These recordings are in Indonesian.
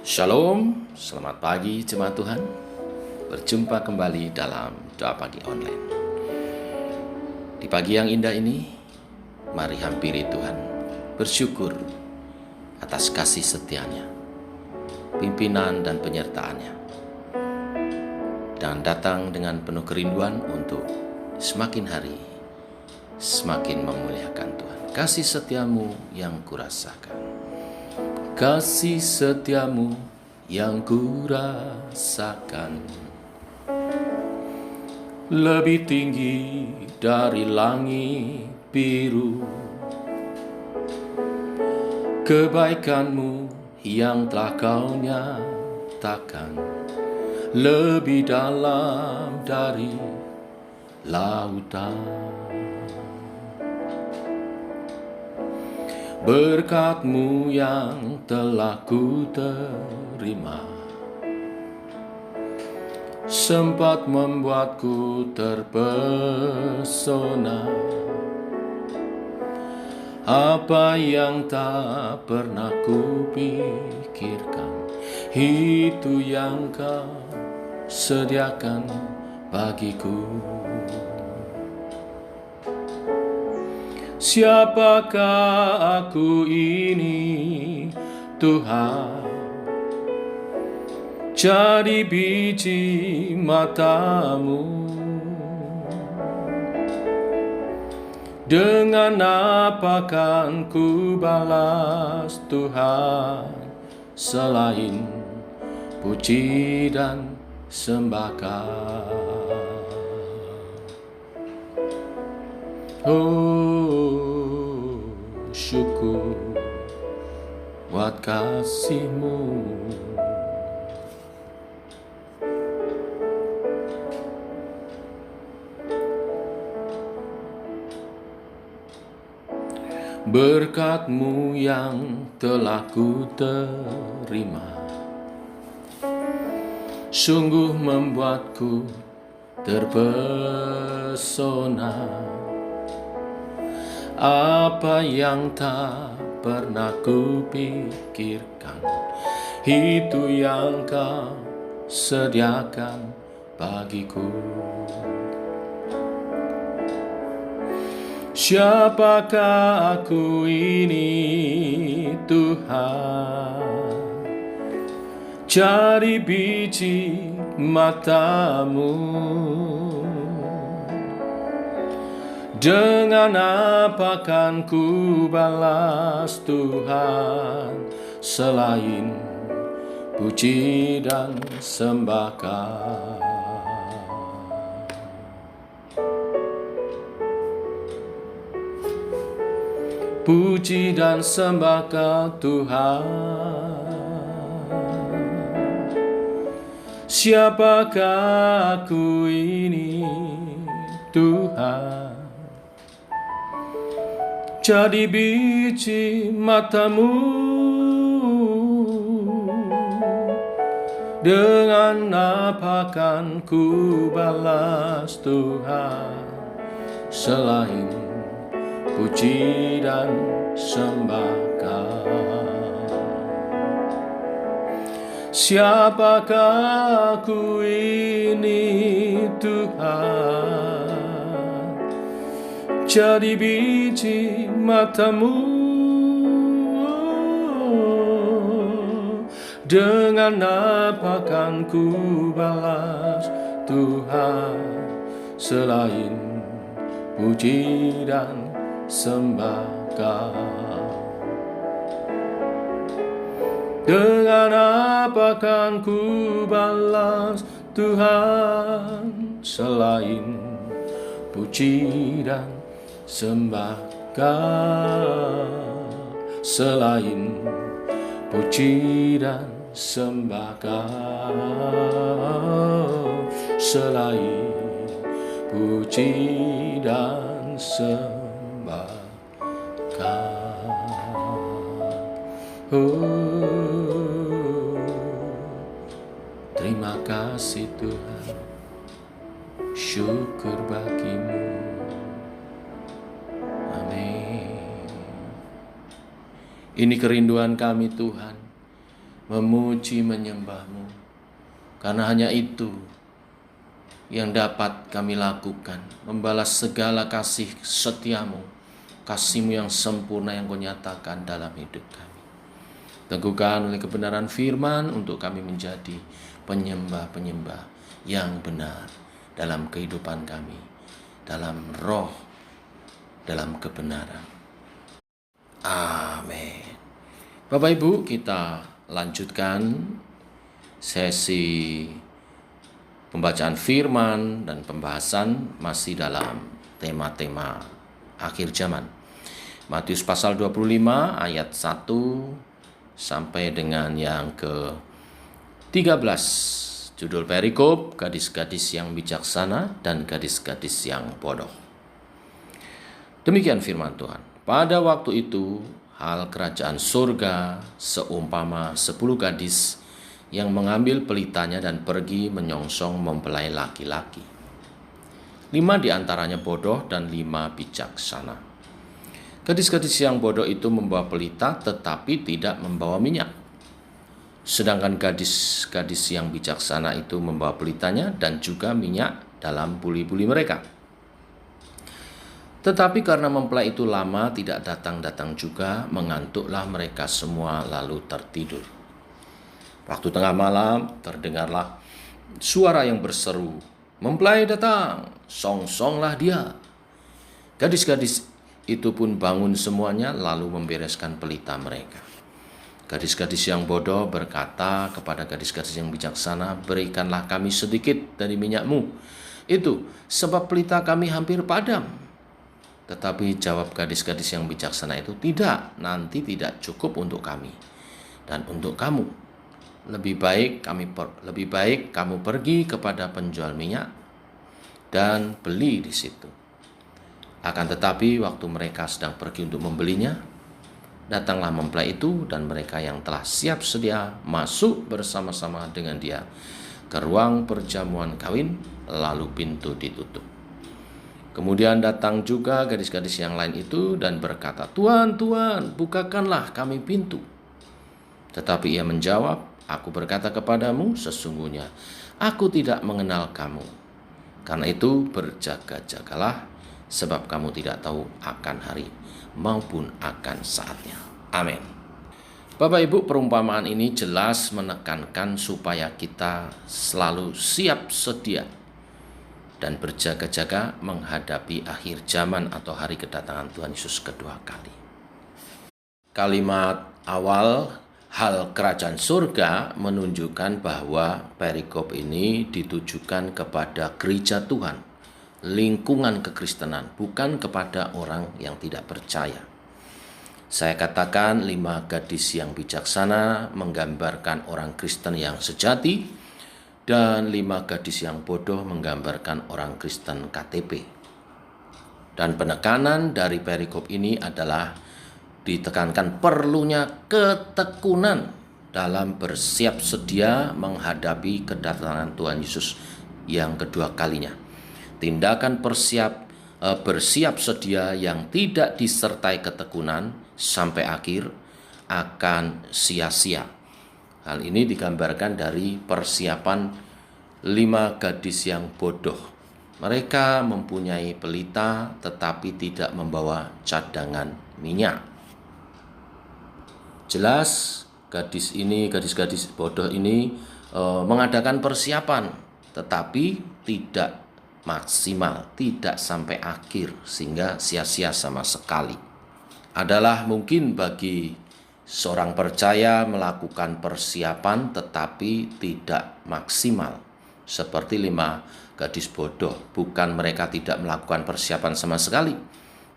Shalom, selamat pagi jemaat Tuhan. Berjumpa kembali dalam Doa Pagi Online. Di pagi yang indah ini, mari hampiri Tuhan, bersyukur atas kasih setianya, pimpinan dan penyertaannya, dan datang dengan penuh kerinduan untuk semakin hari, semakin memuliakan Tuhan. Kasih setiamu yang kurasakan. Kasih setiamu yang kurasakan lebih tinggi dari langit biru. Kebaikanmu yang telah kau nyatakan lebih dalam dari lautan. Berkat-Mu yang telah ku terima sempat membuatku terpesona. Apa yang tak pernah ku pikirkan, itu yang Kau sediakan bagiku. Siapakah aku ini, Tuhan? Jadi biji mata-Mu. Dengan apa kan ku balas Tuhan, selain puji dan sembahkan? Oh, syukur buat kasih-Mu. Berkat-Mu yang telah ku terima sungguh membuatku terpesona. Apa yang tak pernah ku pikirkan, itu yang Kau sediakan bagiku. Siapakah aku ini, Tuhan? Jadi biji mata-Mu. Dengan apa kan ku balas Tuhan, selain puji dan sembahkan? Puji dan sembahkan Tuhan. Siapakah aku ini, Tuhan? Jadi biji mata-Mu. Dengan apa kan ku balas Tuhan, selain puji dan sembahkan? Siapakah aku ini, Tuhan? Jadi biji mata-Mu. Dengan apa kan ku balas Tuhan, selain puji dan sembahkan? Dengan apa kan ku balas Tuhan, selain puji dan sembahkan? Selain puji dan sembahkan, selain puji dan sembahkan. Oh, terima kasih Tuhan, syukur bagi-Mu. Amin. Ini kerinduan kami Tuhan, memuji, menyembah-Mu. Karena hanya itu yang dapat kami lakukan, membalas segala kasih setia-Mu, kasih-Mu yang sempurna yang Kau nyatakan dalam hidup kami. Teguhkan oleh kebenaran firman untuk kami menjadi penyembah-penyembah yang benar dalam kehidupan kami, dalam roh, dalam kebenaran. Amin. Bapak Ibu, kita lanjutkan sesi pembacaan firman dan pembahasan masih dalam tema-tema akhir zaman. Matius pasal 25 ayat 1 sampai dengan yang ke-13. Judul perikop, gadis-gadis yang bijaksana dan gadis-gadis yang bodoh. Demikian firman Tuhan. Pada waktu itu, hal kerajaan surga seumpama 10 gadis yang mengambil pelitanya dan pergi menyongsong mempelai laki-laki. 5 diantaranya bodoh dan 5 bijaksana. Gadis-gadis yang bodoh itu membawa pelita tetapi tidak membawa minyak. Sedangkan gadis-gadis yang bijaksana itu membawa pelitanya dan juga minyak dalam buli-buli mereka. Tetapi karena mempelai itu lama tidak datang-datang juga, mengantuklah mereka semua lalu tertidur. Waktu tengah malam terdengarlah suara yang berseru, "Mempelai datang, songsonglah dia." Gadis-gadis itu pun bangun semuanya lalu membereskan pelita mereka. Gadis-gadis yang bodoh berkata kepada gadis-gadis yang bijaksana, "Berikanlah kami sedikit dari minyak-Mu itu, sebab pelita kami hampir padam." Tetapi jawab gadis-gadis yang bijaksana itu, "Tidak, nanti tidak cukup untuk kami dan untuk kamu. Lebih baik kamu pergi kepada penjual minyak dan beli di situ." Akan tetapi waktu mereka sedang pergi untuk membelinya, datanglah mempelai itu dan mereka yang telah siap sedia masuk bersama-sama dengan dia ke ruang perjamuan kawin, lalu pintu ditutup. Kemudian datang juga gadis-gadis yang lain itu dan berkata, "Tuan, Tuan, bukakanlah kami pintu." Tetapi ia menjawab, "Aku berkata kepadamu, sesungguhnya aku tidak mengenal kamu. Karena itu berjaga-jagalah, sebab kamu tidak tahu akan hari maupun akan saatnya." Amin. Bapak Ibu, perumpamaan ini jelas menekankan supaya kita selalu siap sedia dan berjaga-jaga menghadapi akhir zaman atau hari kedatangan Tuhan Yesus kedua kali. Kalimat awal hal kerajaan surga menunjukkan bahwa perikop ini ditujukan kepada gereja Tuhan, lingkungan kekristenan, bukan kepada orang yang tidak percaya. Saya katakan 5 gadis yang bijaksana menggambarkan orang Kristen yang sejati, dan 5 gadis yang bodoh menggambarkan orang Kristen KTP. Dan penekanan dari perikop ini adalah ditekankan perlunya ketekunan dalam bersiap sedia menghadapi kedatangan Tuhan Yesus yang kedua kalinya. Tindakan bersiap sedia yang tidak disertai ketekunan sampai akhir akan sia-sia. Hal ini digambarkan dari persiapan 5 gadis yang bodoh. Mereka mempunyai pelita tetapi tidak membawa cadangan minyak. Jelas gadis-gadis bodoh ini mengadakan persiapan tetapi tidak maksimal, tidak sampai akhir sehingga sia-sia sama sekali. Adalah mungkin bagi seorang percaya melakukan persiapan tetapi tidak maksimal. Seperti 5 gadis bodoh, bukan mereka tidak melakukan persiapan sama sekali.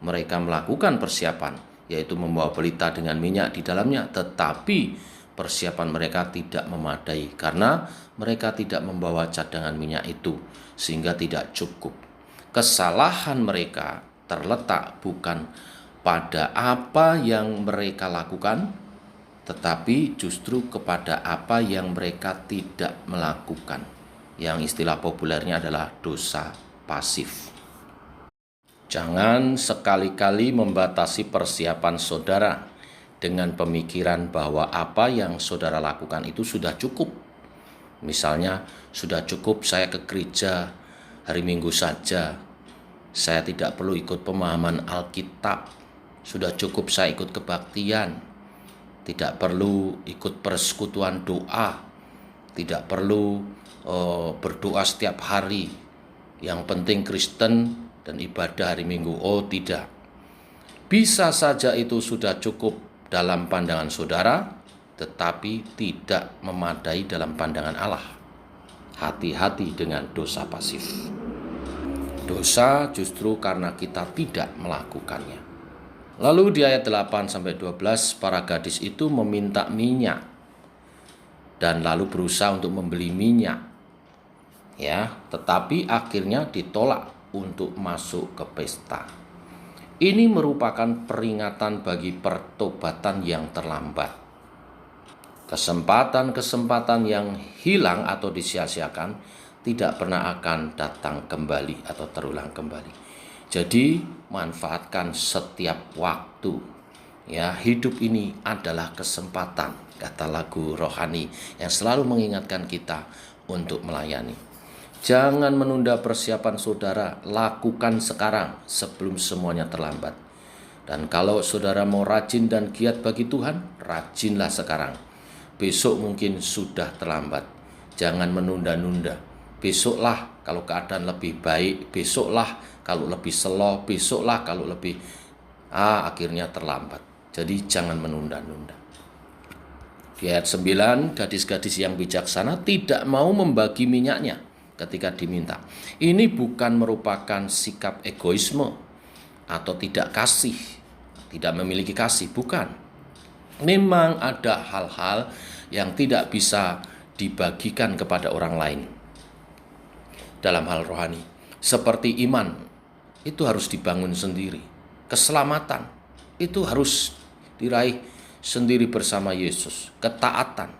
Mereka melakukan persiapan, yaitu membawa pelita dengan minyak di dalamnya, tetapi persiapan mereka tidak memadai karena mereka tidak membawa cadangan minyak itu, sehingga tidak cukup. Kesalahan mereka terletak bukan pada apa yang mereka lakukan, tetapi justru kepada apa yang mereka tidak melakukan, yang istilah populernya adalah dosa pasif. Jangan sekali-kali membatasi persiapan saudara dengan pemikiran bahwa apa yang saudara lakukan itu sudah cukup. Misalnya, sudah cukup saya ke gereja hari Minggu saja, saya tidak perlu ikut pemahaman Alkitab, sudah cukup saya ikut kebaktian, tidak perlu ikut persekutuan doa, tidak perlu berdoa setiap hari, yang penting Kristen dan ibadah hari Minggu. Oh tidak, bisa saja itu sudah cukup dalam pandangan saudara, tetapi tidak memadai dalam pandangan Allah. Hati-hati dengan dosa pasif. Dosa justru karena kita tidak melakukannya. Lalu di ayat 8-12, para gadis itu meminta minyak dan lalu berusaha untuk membeli minyak. Ya, tetapi akhirnya ditolak untuk masuk ke pesta. Ini merupakan peringatan bagi pertobatan yang terlambat. Kesempatan-kesempatan yang hilang atau disia-siakan tidak pernah akan datang kembali atau terulang kembali. Jadi manfaatkan setiap waktu. Ya, hidup ini adalah kesempatan, kata lagu rohani yang selalu mengingatkan kita untuk melayani. Jangan menunda persiapan saudara, lakukan sekarang sebelum semuanya terlambat. Dan kalau saudara mau rajin dan giat bagi Tuhan, rajinlah sekarang. Besok mungkin sudah terlambat. Jangan menunda-nunda. Besoklah kalau keadaan lebih baik, besoklah kalau lebih slow, besoklah kalau lebih akhirnya terlambat. Jadi jangan menunda-nunda. Di ayat 9, gadis-gadis yang bijaksana tidak mau membagi minyaknya ketika diminta. Ini bukan merupakan sikap egoisme atau tidak kasih, tidak memiliki kasih, bukan. Memang ada hal-hal yang tidak bisa dibagikan kepada orang lain dalam hal rohani. Seperti iman, itu harus dibangun sendiri. Keselamatan, itu harus diraih sendiri bersama Yesus. Ketaatan,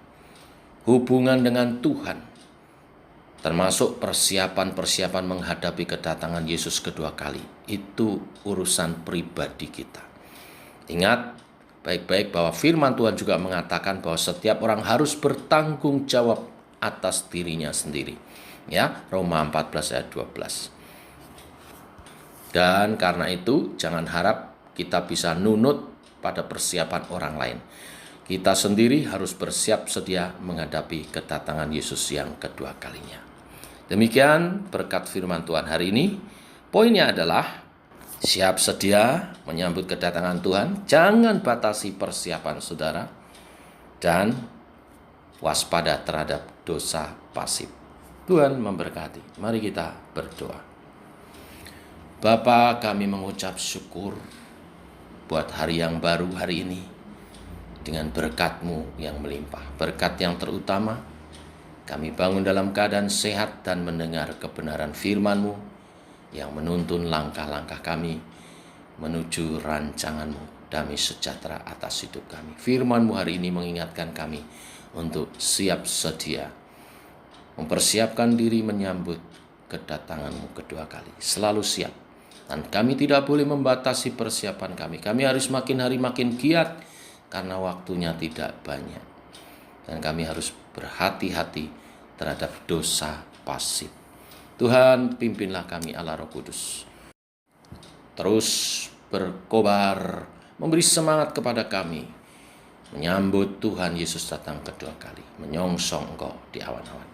hubungan dengan Tuhan, termasuk persiapan-persiapan menghadapi kedatangan Yesus kedua kali. Itu urusan pribadi kita. Ingat baik-baik bahwa firman Tuhan juga mengatakan bahwa setiap orang harus bertanggung jawab atas dirinya sendiri. Ya, Roma 14 ayat 12. Dan karena itu jangan harap kita bisa nunut pada persiapan orang lain. Kita sendiri harus bersiap sedia menghadapi kedatangan Yesus yang kedua kalinya. Demikian berkat firman Tuhan hari ini. Poinnya adalah siap sedia menyambut kedatangan Tuhan. Jangan batasi persiapan saudara. Dan waspada terhadap dosa pasif. Tuhan memberkati. Mari kita berdoa. Bapa, kami mengucap syukur buat hari yang baru hari ini dengan berkat-Mu yang melimpah. Berkat yang terutama, kami bangun dalam keadaan sehat dan mendengar kebenaran firman-Mu yang menuntun langkah-langkah kami menuju rancangan-Mu damai sejahtera atas hidup kami. Firman-Mu hari ini mengingatkan kami untuk siap sedia, mempersiapkan diri menyambut kedatangan-Mu kedua kali. Selalu siap. Dan kami tidak boleh membatasi persiapan kami. Kami harus makin hari makin giat karena waktunya tidak banyak. Dan kami harus berhati-hati terhadap dosa pasif. Tuhan, pimpinlah kami Allah Roh Kudus. Terus berkobar, memberi semangat kepada kami menyambut Tuhan Yesus datang kedua kali, menyongsong Engkau di awan-awan.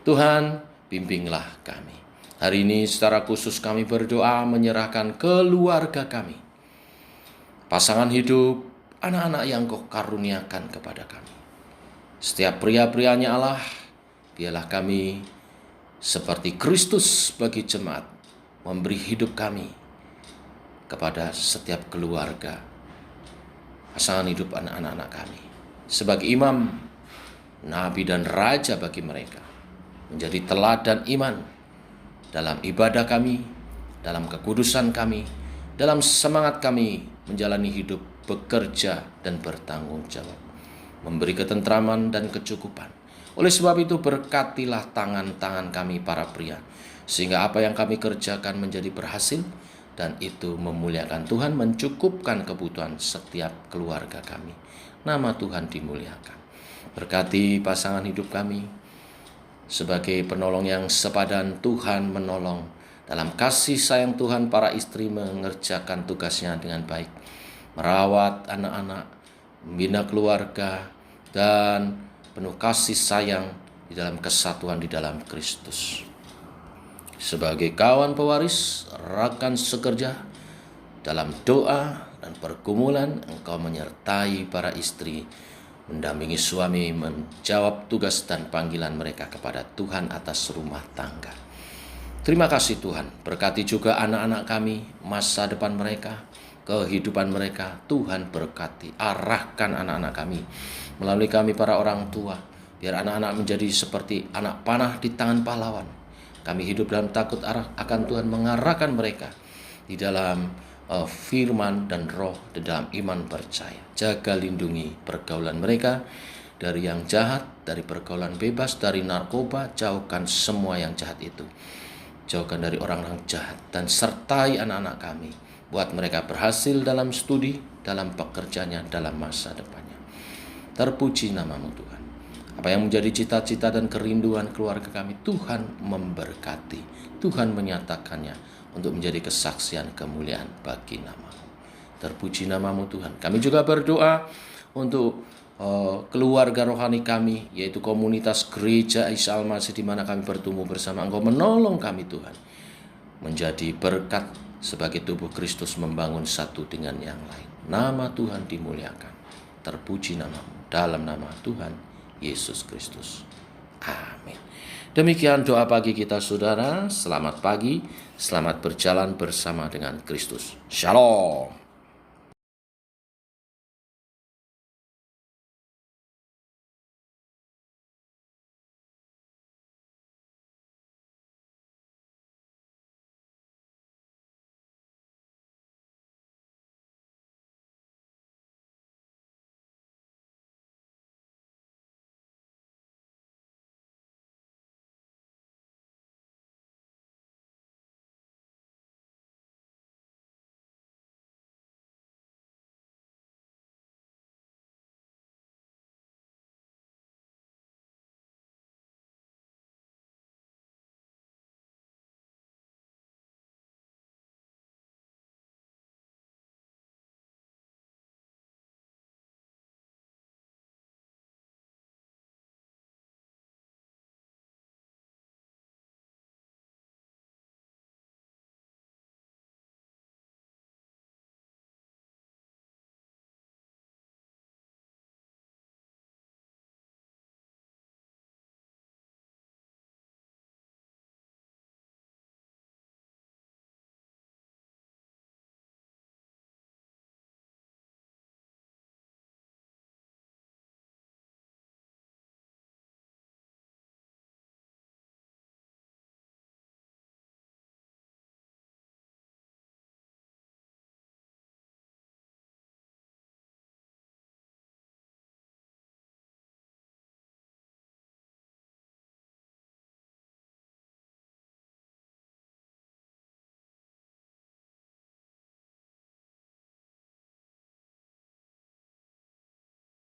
Tuhan, bimbinglah kami. Hari ini secara khusus kami berdoa menyerahkan keluarga kami, pasangan hidup, anak-anak yang Kau karuniakan kepada kami. Setiap pria-prianya Allah, biarlah kami seperti Kristus bagi jemaat, memberi hidup kami kepada setiap keluarga, pasangan hidup anak-anak kami. Sebagai imam, nabi dan raja bagi mereka, menjadi teladan iman dalam ibadah kami, dalam kekudusan kami, dalam semangat kami menjalani hidup, bekerja dan bertanggung jawab, memberi ketentraman dan kecukupan. Oleh sebab itu berkatilah tangan-tangan kami para pria, sehingga apa yang kami kerjakan menjadi berhasil dan itu memuliakan Tuhan, mencukupkan kebutuhan setiap keluarga kami. Nama Tuhan dimuliakan. Berkati pasangan hidup kami, sebagai penolong yang sepadan. Tuhan menolong dalam kasih sayang Tuhan, para istri mengerjakan tugasnya dengan baik, merawat anak-anak, membina keluarga, dan penuh kasih sayang di dalam kesatuan di dalam Kristus. Sebagai kawan pewaris, rekan sekerja, dalam doa dan pergumulan Engkau menyertai para istri, mendampingi suami menjawab tugas dan panggilan mereka kepada Tuhan atas rumah tangga. Terima kasih Tuhan, berkati juga anak-anak kami, masa depan mereka, kehidupan mereka. Tuhan berkati, arahkan anak-anak kami melalui kami para orang tua, biar anak-anak menjadi seperti anak panah di tangan pahlawan. Kami hidup dalam takut akan Tuhan, mengarahkan mereka di dalam firman dan roh, di dalam iman percaya. Jaga lindungi pergaulan mereka dari yang jahat, dari pergaulan bebas, dari narkoba. Jauhkan semua yang jahat itu. Jauhkan dari orang-orang jahat, dan sertai anak-anak kami, buat mereka berhasil dalam studi, dalam pekerjaannya, dalam masa depannya. Terpuji namamu Tuhan. Apa yang menjadi cita-cita dan kerinduan keluarga kami, Tuhan memberkati, Tuhan menyatakannya untuk menjadi kesaksian kemuliaan bagi namamu. Terpuji namamu Tuhan. Kami juga berdoa untuk keluarga rohani kami, yaitu komunitas gereja Isa Al-Masih, di mana kami bertumbuh bersama. Engkau menolong kami Tuhan, menjadi berkat sebagai tubuh Kristus, membangun satu dengan yang lain. Nama Tuhan dimuliakan. Terpuji namamu, dalam nama Tuhan Yesus Kristus. Amin. Demikian doa pagi kita saudara. Selamat pagi, selamat berjalan bersama dengan Kristus. Shalom.